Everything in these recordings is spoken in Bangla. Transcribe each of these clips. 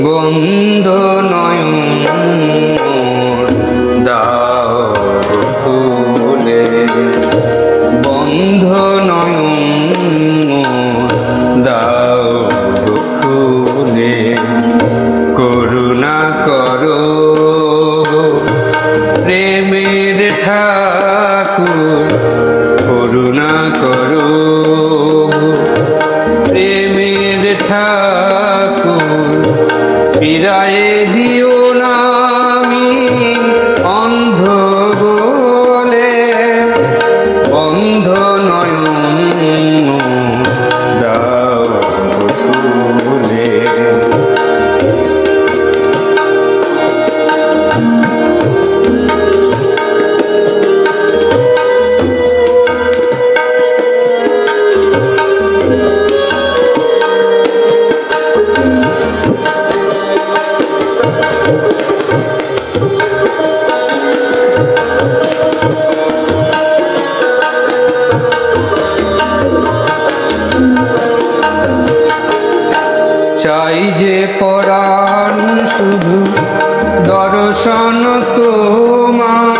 বন্ধ নয়ন দাও ফুলে, বন্ধ নয়ন দাও ফুলে, করুণা করো প্রেমের ঠাকুর, করুণা করো প্রেমের ঠাকুর, ফিরায়ে দিও না আমি অন্ধ বলে, বন্ধ নয়ন দাও ফুলে। চাই যে পরাণ শুধু দর্শন তোমার,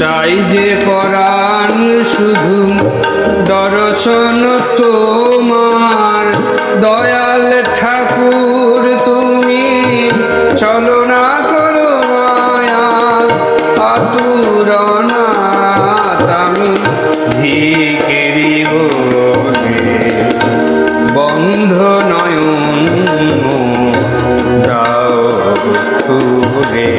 চাই যে পরাণ শুধু দর্শন তোমার, দয়াল ঠাকুর তুমি চলো না করো মায়া আতুর নাথ আমি ভিখিরি বলে, বন্ধ নয়ন দাও ফুলে।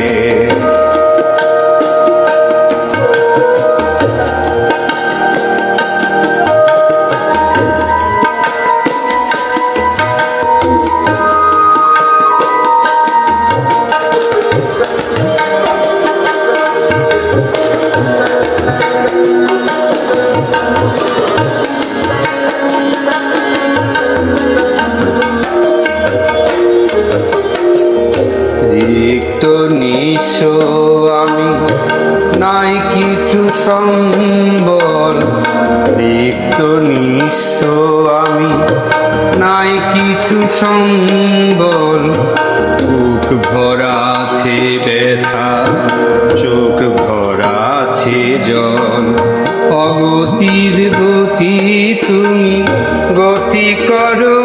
রিক্ত নিঃস্ব আমি নাই কিছু সম্বল, রিক্ত নিঃস্ব আমি নাই কিছু সম্বল, বুক ভরা আছে ব্যথা চোখ ভরা আছে জল, অগতির গতি তুমি গতি করো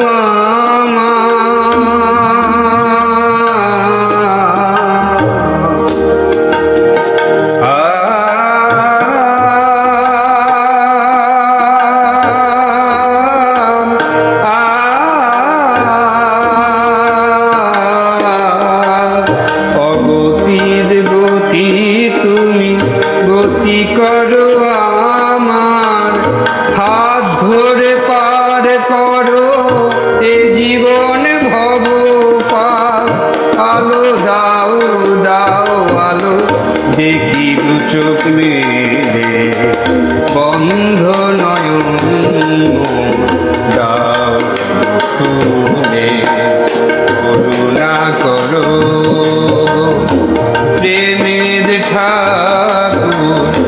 গতি করো আমার, হাত ধরে পার করো এ জীবন ভব পার, আলো দাও দাও আলো দেখি দু চোখ মেলে, বন্ধ নয়ন দাও ফুলে, করুণা করো প্রেমের ঠাকুর,